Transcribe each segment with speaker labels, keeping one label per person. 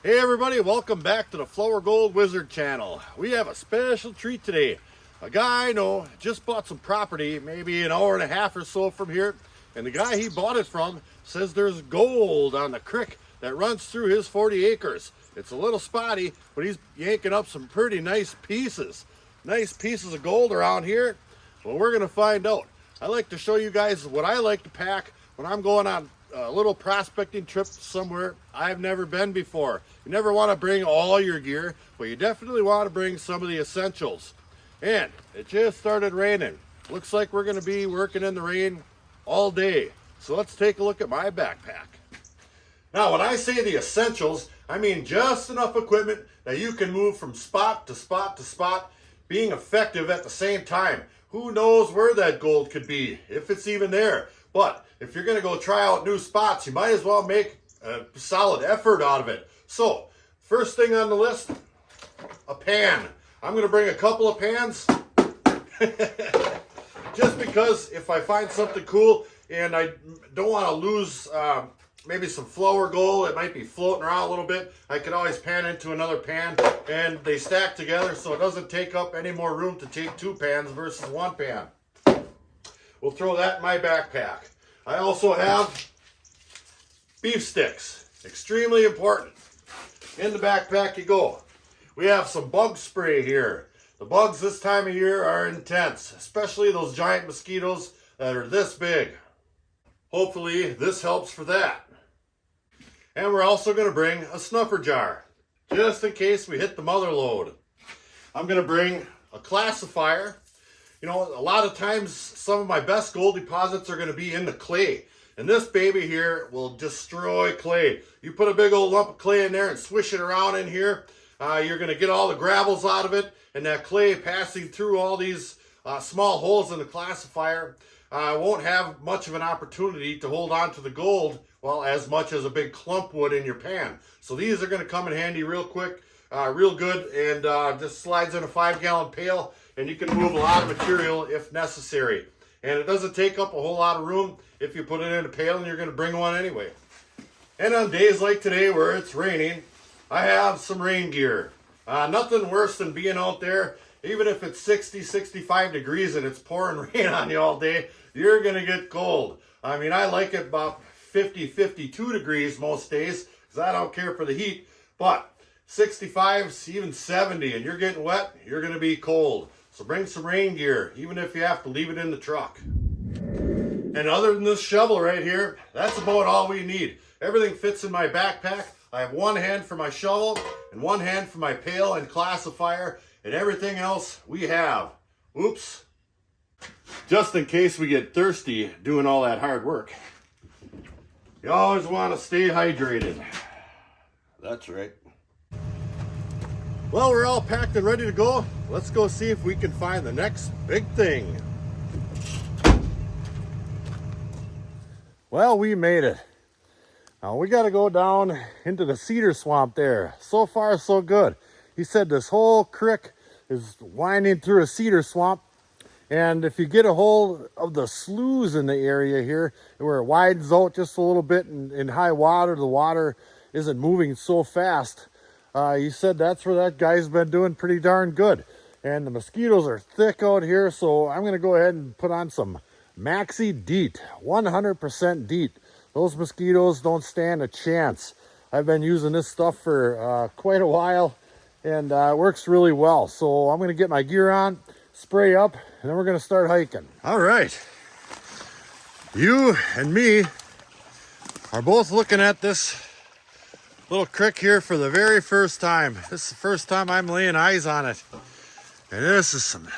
Speaker 1: Hey everybody, welcome back to the Flourgoldwizards channel. We have a special treat today. A guy I know just bought some property maybe an hour and a half or so from here, and the guy he bought it from says there's gold on the creek that runs through his 40 acres. It's a little spotty, but he's yanking up some pretty nice pieces. Nice pieces of gold around here. Well, we're gonna find out. I like to show you guys what I like to pack when I'm going on a little prospecting trip somewhere I've never been before. You never want to bring all your gear, but you definitely want to bring some of the essentials. And it just started raining. Looks like we're going to be working in the rain all day. So let's take a look at my backpack. Now, when I say the essentials, I mean just enough equipment that you can move from spot to spot to spot, being effective at the same time. Who knows where that gold could be, if it's even there. But if you're going to go try out new spots, you might as well make a solid effort out of it. So, first thing on the list, a pan. I'm going to bring a couple of pans. Just because if I find something cool and I don't want to lose maybe some flour gold, it might be floating around a little bit, I can always pan into another pan, and they stack together so it doesn't take up any more room to take two pans versus one pan. We'll throw that in my backpack. I also have beef sticks, extremely important. In the backpack you go. We have some bug spray here. The bugs this time of year are intense, especially those giant mosquitoes that are this big. Hopefully this helps for that. And we're also going to bring a snuffer jar, just in case we hit the mother lode. I'm going to bring a classifier. You know, a lot of times some of my best gold deposits are going to be in the clay. And this baby here will destroy clay. You put a big old lump of clay in there and swish it around in here. You're going to get all the gravels out of it. And that clay passing through all these small holes in the classifier won't have much of an opportunity to hold on to the gold, well, as much as a big clump would in your pan. So these are going to come in handy real quick, real good, and just slides in a 5-gallon pail. And you can move a lot of material if necessary. And it doesn't take up a whole lot of room if you put it in a pail and you're going to bring one anyway. And on days like today where it's raining, I have some rain gear. Nothing worse than being out there, even if it's 60, 65 degrees and it's pouring rain on you all day, you're going to get cold. I mean, I like it about 50, 52 degrees most days because I don't care for the heat. But 65, even 70, and you're getting wet, you're going to be cold. So bring some rain gear, even if you have to leave it in the truck. And other than this shovel right here, that's about all we need. Everything fits in my backpack. I have one hand for my shovel and one hand for my pail and classifier, and everything else we have. Oops. Just in case we get thirsty doing all that hard work. You always want to stay hydrated. That's right. Well, we're all packed and ready to go. Let's go see if we can find the next big thing. Well, we made it. Now we got to go down into the cedar swamp there. So far, so good. He said this whole creek is winding through a cedar swamp. And if you get a hold of the sloughs in the area here, where it widens out just a little bit in high water, the water isn't moving so fast. He said that's where that guy's been doing pretty darn good. And the mosquitoes are thick out here, so I'm going to go ahead and put on some Maxi DEET, 100% DEET. Those mosquitoes don't stand a chance. I've been using this stuff for quite a while, and it works really well. So I'm going to get my gear on, spray up, and then we're going to start hiking. All right. You and me are both looking at this little creek here for the very first time. This is the first time I'm laying eyes on it. And this is some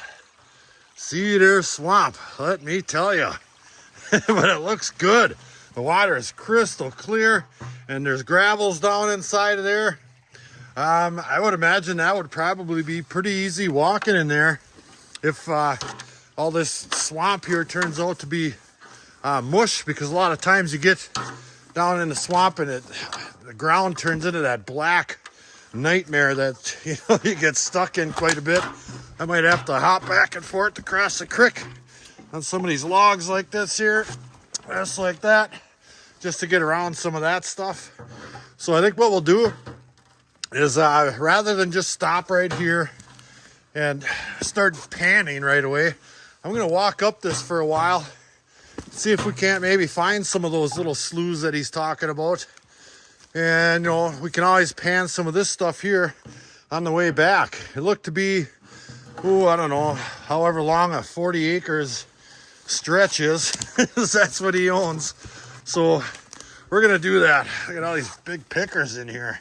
Speaker 1: cedar swamp, let me tell you. But it looks good. The water is crystal clear and there's gravels down inside of there. I would imagine that would probably be pretty easy walking in there if all this swamp here turns out to be mush, because a lot of times you get down in the swamp and the ground turns into that black nightmare that you get stuck in quite a bit. I might have to hop back and forth across the creek on some of these logs like this here, just like that, just to get around some of that stuff. So I think what we'll do is rather than just stop right here and start panning right away, I'm going to walk up this for a while, see if we can't maybe find some of those little sloughs that he's talking about. And, you know, we can always pan some of this stuff here on the way back. It looked to be, oh, I don't know, however long a 40 acres stretch is. That's what he owns. So we're going to do that. Look at all these big pickers in here.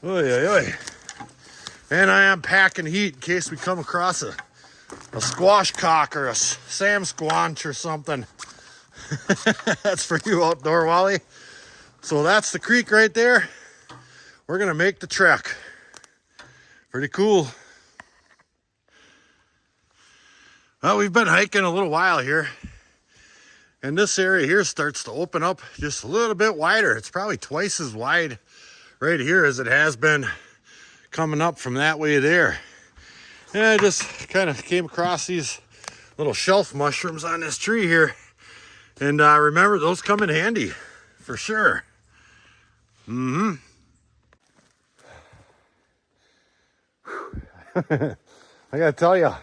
Speaker 1: Oy, oy, oy. And I am packing heat in case we come across a squash cock or a Sam squanch or something. That's for you outdoor Wally. So that's the creek right there. We're gonna make the trek. Pretty cool. Well, we've been hiking a little while here, and this area here starts to open up just a little bit wider. It's probably twice as wide right here as it has been coming up from that way there. And I just kind of came across these little shelf mushrooms on this tree here, and remember, those come in handy for sure. I gotta tell you,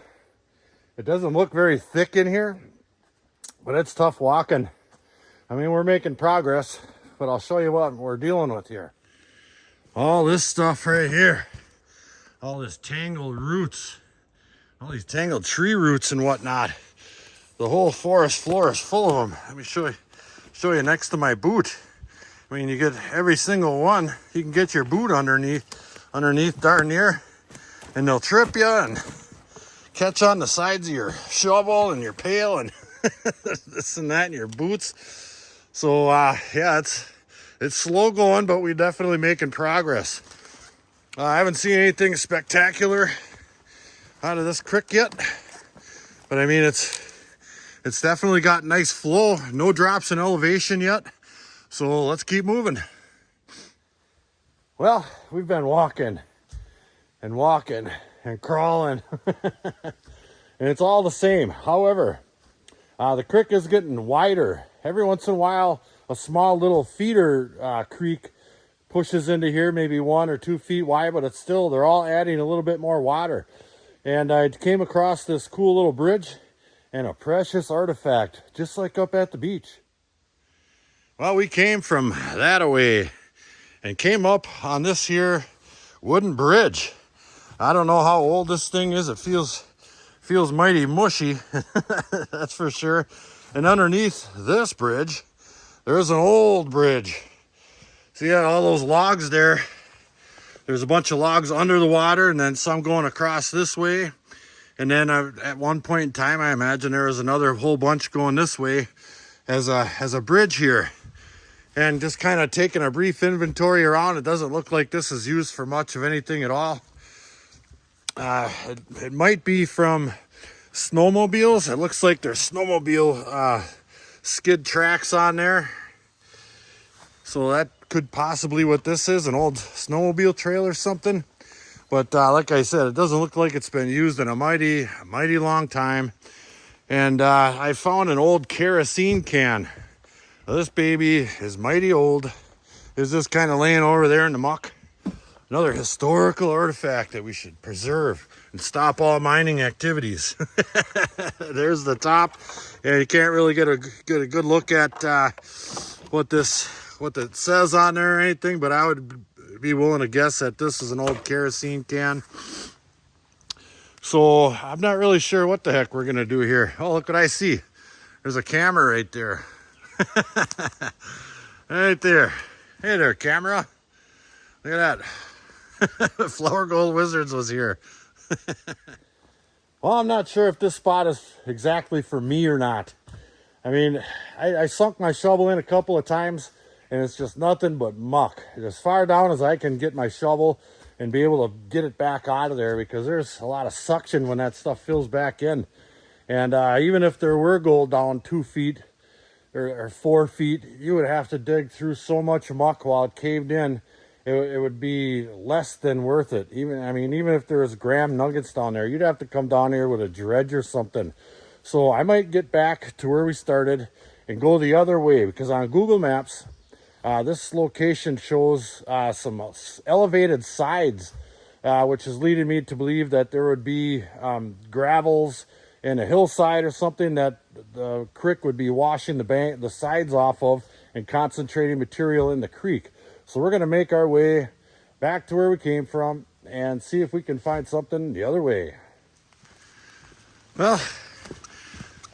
Speaker 1: it doesn't look very thick in here, but it's tough walking. I mean, we're making progress, but I'll show you what we're dealing with here. All this stuff right here, all this tangled roots, all these tangled tree roots and whatnot. The whole forest floor is full of them. Let me show you next to my boot. I mean, you get every single one. You can get your boot underneath darn near, and they'll trip you and catch on the sides of your shovel and your pail and this and that in your boots. So yeah, it's slow going, but we're definitely making progress. I haven't seen anything spectacular out of this creek yet, but I mean, it's definitely got nice flow. No drops in elevation yet. So let's keep moving. Well, we've been walking and crawling and it's all the same. However, the creek is getting wider. Every once in a while, a small little feeder creek pushes into here, maybe 1 or 2 feet wide, but it's still, they're all adding a little bit more water. And I came across this cool little bridge and a precious artifact, just like up at the beach. Well, we came from that away and came up on this here wooden bridge. I don't know how old this thing is. It feels mighty mushy, that's for sure. And underneath this bridge, there's an old bridge. See all those logs there? There's a bunch of logs under the water and then some going across this way. And then at one point in time, I imagine there was another whole bunch going this way as a bridge here. And just kind of taking a brief inventory around, it doesn't look like this is used for much of anything at all. It might be from snowmobiles. It looks like there's snowmobile skid tracks on there. So that could possibly what this is, an old snowmobile trail or something. But like I said, it doesn't look like it's been used in a mighty long time. And I found an old kerosene can. Now, this baby is mighty old. It's just kind of laying over there in the muck. Another historical artifact that we should preserve and stop all mining activities. There's the top. Yeah, you can't really get a good look at what it says on there or anything, but I would be willing to guess that this is an old kerosene can. So I'm not really sure what the heck we're gonna do here. Oh, look what I see. There's a camera right there. Right there. Hey there, camera. Look at that. Flourgoldwizards was here. Well, I'm not sure if this spot is exactly for me or not. I mean, I sunk my shovel in a couple of times and it's just nothing but muck. As far down as I can get my shovel and be able to get it back out of there, because there's a lot of suction when that stuff fills back in. And even if there were gold down 2 feet or 4 feet, you would have to dig through so much muck while it caved in. It would be less than worth it. Even if there was gram nuggets down there, you'd have to come down here with a dredge or something. So I might get back to where we started and go the other way, because on Google Maps, This location shows some elevated sides, which is leading me to believe that there would be gravels and a hillside or something that the creek would be washing the sides off of and concentrating material in the creek. So we're going to make our way back to where we came from and see if we can find something the other way. Well,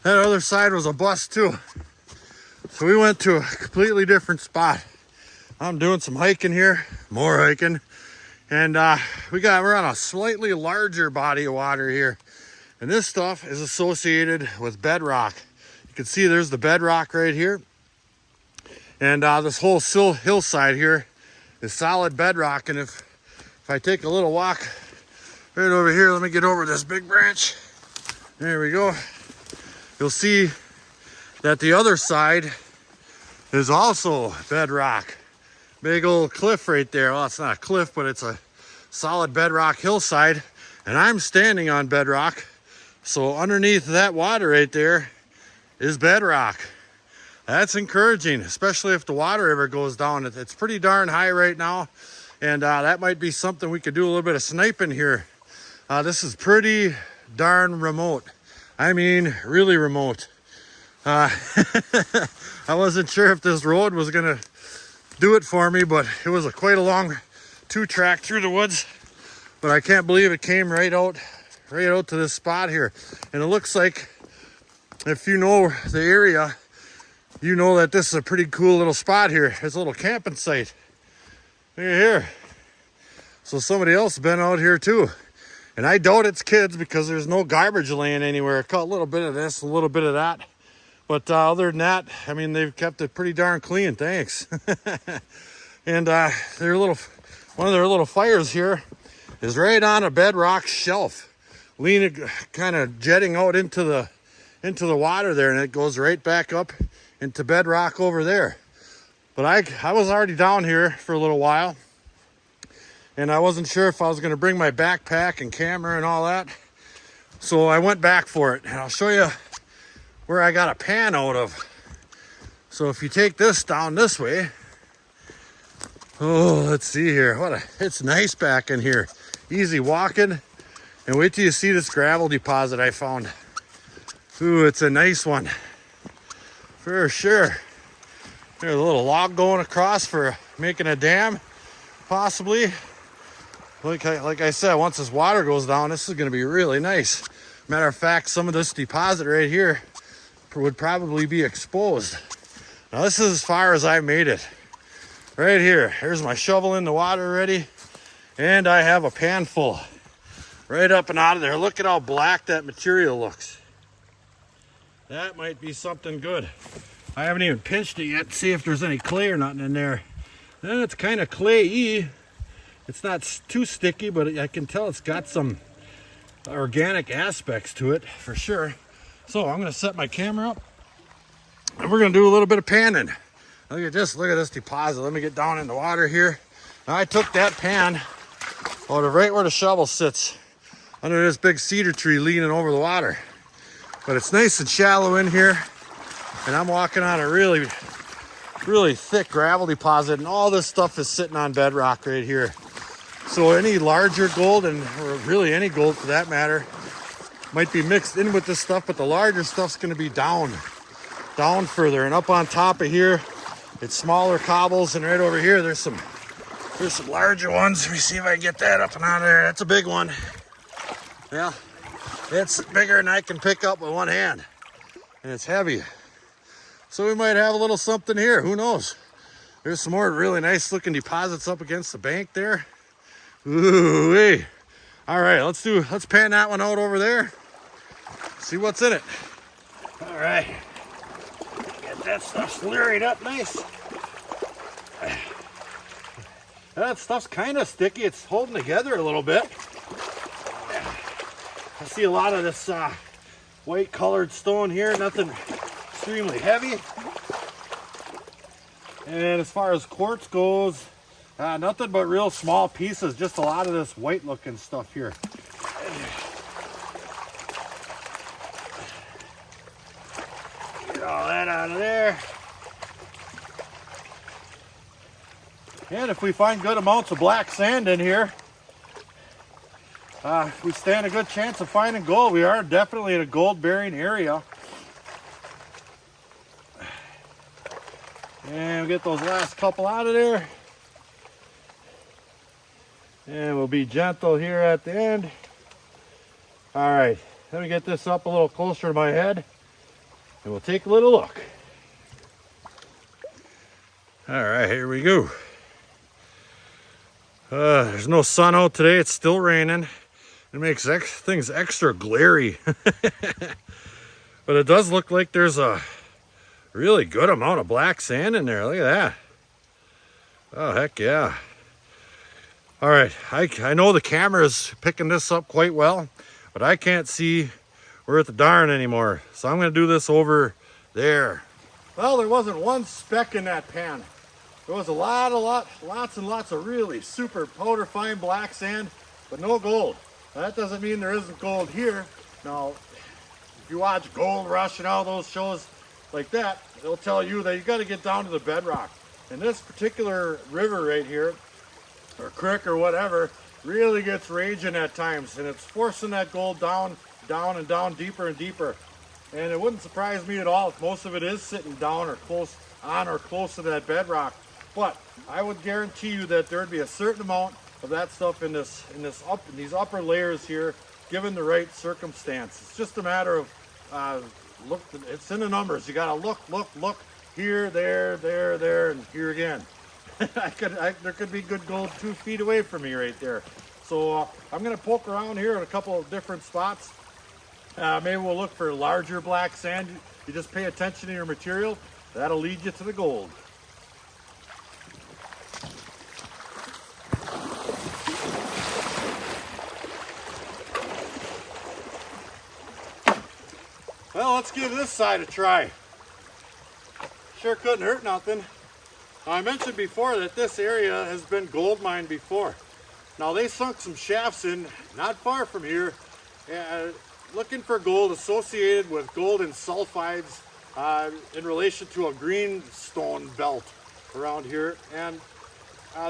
Speaker 1: that other side was a bust too. So we went to a completely different spot. I'm doing some hiking here, more hiking. And we're on a slightly larger body of water here. And this stuff is associated with bedrock. You can see there's the bedrock right here. And this whole hillside here is solid bedrock. And if I take a little walk right over here, let me get over this big branch. There we go. You'll see that the other side is also bedrock. Big old cliff right there. Well, it's not a cliff, but it's a solid bedrock hillside. And I'm standing on bedrock. So underneath that water right there is bedrock. That's encouraging, especially if the water ever goes down. It's pretty darn high right now. And that might be something we could do a little bit of sniping here. This is pretty darn remote. I mean, really remote. I wasn't sure if this road was gonna do it for me, but it was quite a long 2-track through the woods. But I can't believe it came right out to this spot here. And it looks like, if you know the area, you know that this is a pretty cool little spot here. It's a little camping site. Look at here. So somebody else has been out here too. And I doubt it's kids because there's no garbage laying anywhere. I caught a little bit of this, a little bit of that. But other than that, I mean, they've kept it pretty darn clean, thanks. And one of their little fires here is right on a bedrock shelf, leaning, kind of jetting out into the water there, and it goes right back up into bedrock over there. But I was already down here for a little while, and I wasn't sure if I was going to bring my backpack and camera and all that. So I went back for it, and I'll show you where I got a pan out of. So if you take this down this way, oh, let's see here. It's nice back in here. Easy walking. And wait till you see this gravel deposit I found. Ooh, it's a nice one. For sure. There's a little log going across for making a dam, possibly. Like I said, once this water goes down, this is going to be really nice. Matter of fact, some of this deposit right here would probably be exposed. Now this is as far as I made it. Right here. Here's my shovel in the water already. And I have a pan full. Right up and out of there. Look at how black that material looks. That might be something good. I haven't even pinched it yet to see if there's any clay or nothing in there. It's kind of clay-y. It's not too sticky, but I can tell it's got some organic aspects to it for sure. So I'm going to set my camera up and we're going to do a little bit of panning. Look at this deposit. Let me get down in the water here. Now I took that pan out of right where the shovel sits, under this big cedar tree leaning over the water. But it's nice and shallow in here, and I'm walking on a really, really thick gravel deposit, and all this stuff is sitting on bedrock right here. So any larger gold, or really any gold for that matter, might be mixed in with this stuff, but the larger stuff's going to be down further. And up on top of here, it's smaller cobbles, and right over here there's some larger ones. Let me see if I can get that up and out of there. That's a big one. Yeah, it's bigger than I can pick up with one hand, and it's heavy. So we might have a little something here. Who knows? There's some more really nice looking deposits up against the bank there. Ooh-wee. All right, let's pan that one out over there. See what's in it. All right. Get that stuff slurried up nice. That stuff's kind of sticky. It's holding together a little bit. I see a lot of this white colored stone here. Nothing extremely heavy. And as far as quartz goes, nothing but real small pieces. Just a lot of this white looking stuff here. Get all that out of there. And if we find good amounts of black sand in here, we stand a good chance of finding gold. We are definitely in a gold bearing area. And we'll get those last couple out of there. And we'll be gentle here at the end. All right, let me get this up a little closer to my head and we'll take a little look. All right, here we go. There's no sun out today. It's still raining. It makes things extra glary. But it does look like there's a really good amount of black sand in there. Look at that. Oh, heck yeah. All right, I know the camera is picking this up quite well, but I can't see where at the darn anymore. So I'm gonna do this over there. Well, there wasn't one speck in that pan. There was lots and lots of really super powder fine black sand, but no gold. Now, that doesn't mean there isn't gold here. Now, if you watch Gold Rush and all those shows like that, they'll tell you that you got to get down to the bedrock. And this particular river right here, or creek or whatever, really gets raging at times, and it's forcing that gold down, deeper and deeper. And it wouldn't surprise me at all if most of it is sitting down or close to that bedrock. But I would guarantee you that there'd be a certain amount of that stuff in these upper layers here, given the right circumstance. It's just a matter of look. It's in the numbers. You gotta look here, there, and here again. There could be good gold 2 feet away from me right there. So I'm gonna poke around here in a couple of different spots. Maybe we'll look for larger black sand. You just pay attention to your material. That'll lead you to the gold. Well, let's give this side a try. Sure couldn't hurt nothing. Now, I mentioned before that this area has been gold mined before. Now, they sunk some shafts in not far from here, looking for gold associated with gold and sulfides in relation to a greenstone belt around here. And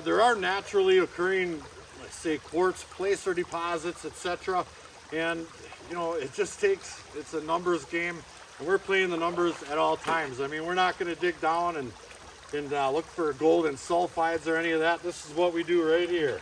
Speaker 1: there are naturally occurring, let's say, quartz placer deposits, etc. And you know, it's a numbers game, and we're playing the numbers at all times. I mean, we're not going to dig down and look for gold and sulfides or any of that. This is what we do right here.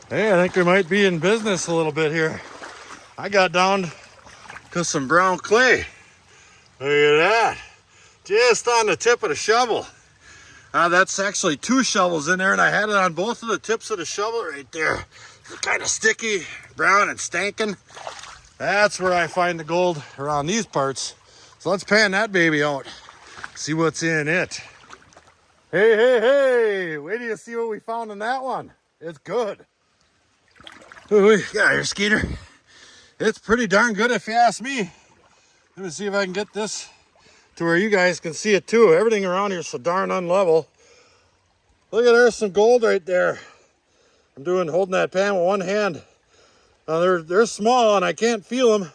Speaker 1: Hey, I think we might be in business a little bit here. I got down to some brown clay. Look at that. Just on the tip of the shovel. That's actually 2 shovels in there, and I had it on both of the tips of the shovel right there. It's kind of sticky, brown and stankin'. That's where I find the gold around these parts. So let's pan that baby out. See what's in it. Hey. Wait till you see what we found in that one. It's good. Ooh, yeah, here, Skeeter. It's pretty darn good if you ask me. Let me see if I can get this to where you guys can see it too. Everything around here is so darn unlevel. Look at there's some gold right there. I'm holding that pan with one hand. Now they're small and I can't feel them,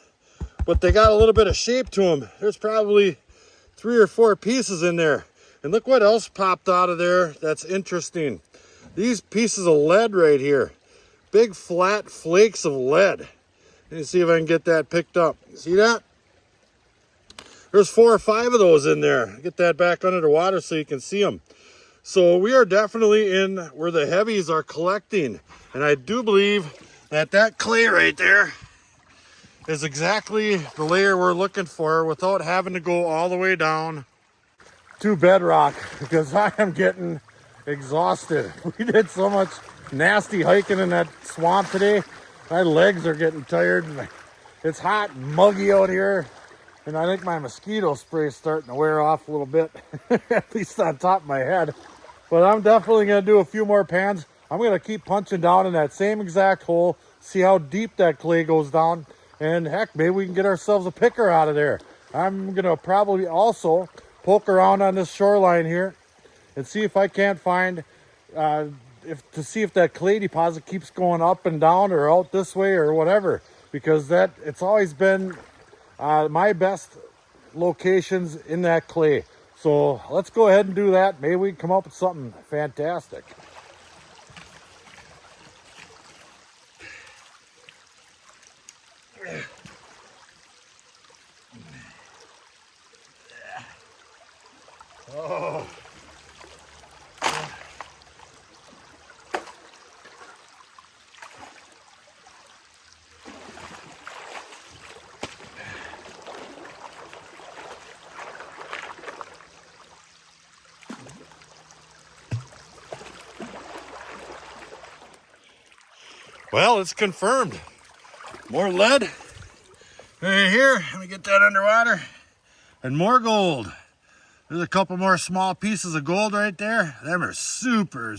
Speaker 1: but they got a little bit of shape to them. There's probably 3 or 4 pieces in there. And look what else popped out of there that's interesting. These pieces of lead right here. Big flat flakes of lead. Let me see if I can get that picked up. See that? There's 4 or 5 of those in there. Get that back under the water so you can see them. So we are definitely in where the heavies are collecting. And I do believe that clay right there is exactly the layer we're looking for without having to go all the way down to bedrock, because I am getting exhausted. We did so much nasty hiking in that swamp today. My legs are getting tired. It's hot and muggy out here. And I think my mosquito spray is starting to wear off a little bit, at least on top of my head. But I'm definitely going to do a few more pans. I'm going to keep punching down in that same exact hole, see how deep that clay goes down. And heck, maybe we can get ourselves a picker out of there. I'm going to probably also poke around on this shoreline here and see if I can't find, to see if that clay deposit keeps going up and down or out this way or whatever. Because it's always been my best locations in that clay. So let's go ahead and do that. Maybe we can come up with something fantastic. Oh. Well, it's confirmed. More lead right here. Let me get that underwater. And more gold. There's a couple more small pieces of gold right there. Them are super,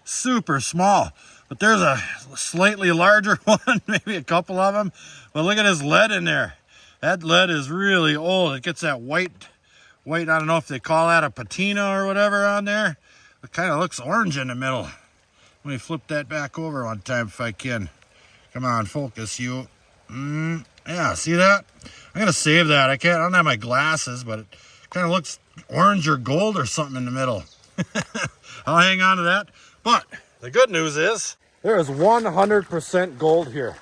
Speaker 1: super small. But there's a slightly larger one, maybe a couple of them. But look at this lead in there. That lead is really old. It gets that white, I don't know if they call that a patina or whatever on there. It kind of looks orange in the middle. Let me flip that back over one time if I can. Come on, focus, you. Yeah, see that? I'm gonna save that. I don't have my glasses, but it kind of looks orange or gold or something in the middle. I'll hang on to that. But the good news is there is 100% gold here.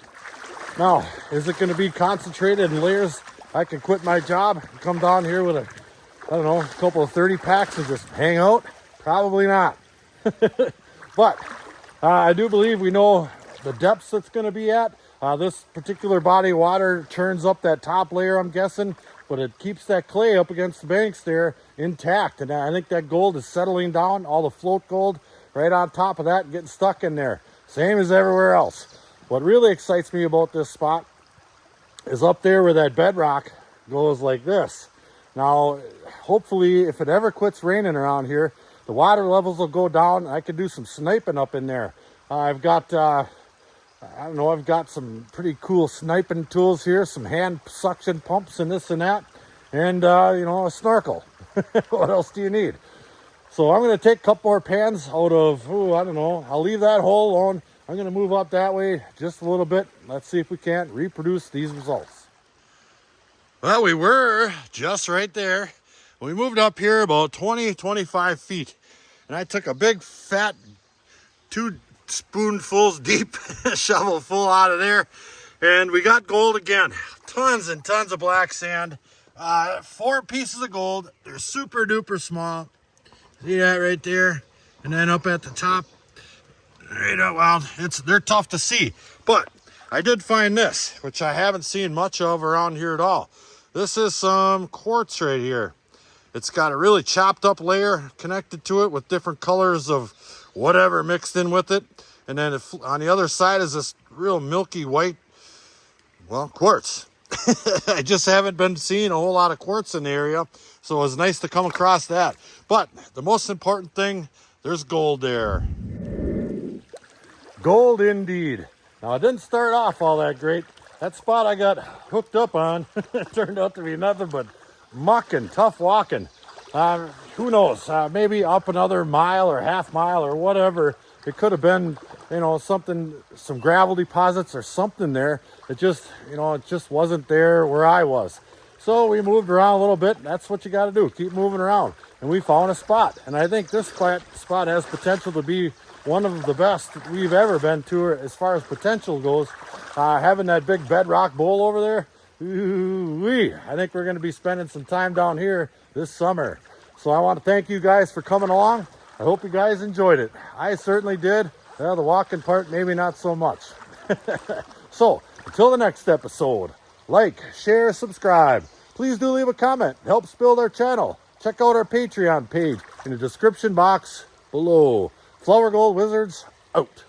Speaker 1: Now, is it gonna be concentrated in layers? I can quit my job and come down here with a couple of 30 packs and just hang out? Probably not. But I do believe we know the depths it's going to be at. This particular body of water turns up that top layer, I'm guessing, but it keeps that clay up against the banks there intact. And I think that gold is settling down, all the float gold right on top of that, getting stuck in there. Same as everywhere else. What really excites me about this spot is up there where that bedrock goes like this. Now, hopefully, if it ever quits raining around here, the water levels will go down. I could do some sniping up in there. I've got, I've got some pretty cool sniping tools here, some hand suction pumps and this and that, and, a snorkel. What else do you need? So I'm going to take a couple more pans out of, I'll leave that hole alone. I'm going to move up that way just a little bit. Let's see if we can't reproduce these results. Well, we were just right there. We moved up here about 25 feet, and I took a big fat 2 spoonfuls deep shovel full out of there, and we got gold again. Tons and tons of black sand. 4 pieces of gold. They're super duper small. See that right there? And then up at the top, right up, well, they're tough to see. But I did find this, which I haven't seen much of around here at all. This is some quartz right here. It's got a really chopped up layer connected to it with different colors of whatever mixed in with it. And then on the other side is this real milky white, well, quartz. I just haven't been seeing a whole lot of quartz in the area, so it was nice to come across that. But the most important thing, there's gold there. Gold indeed. Now, it didn't start off all that great. That spot I got hooked up on turned out to be nothing but muck and tough walking. Who knows? Maybe up another mile or half mile or whatever. It could have been, some gravel deposits or something there. It just wasn't there where I was. So we moved around a little bit. That's what you got to do. Keep moving around. And we found a spot. And I think this spot has potential to be one of the best we've ever been to as far as potential goes. Having that big bedrock bowl over there, ooh-wee. I think we're going to be spending some time down here this summer. So I want to thank you guys for coming along. I hope you guys enjoyed it. I certainly did. Well, the walking part, maybe not so much. So, until the next episode, like, share, subscribe. Please do leave a comment. It helps build our channel. Check out our Patreon page in the description box below. Flourgoldwizards out.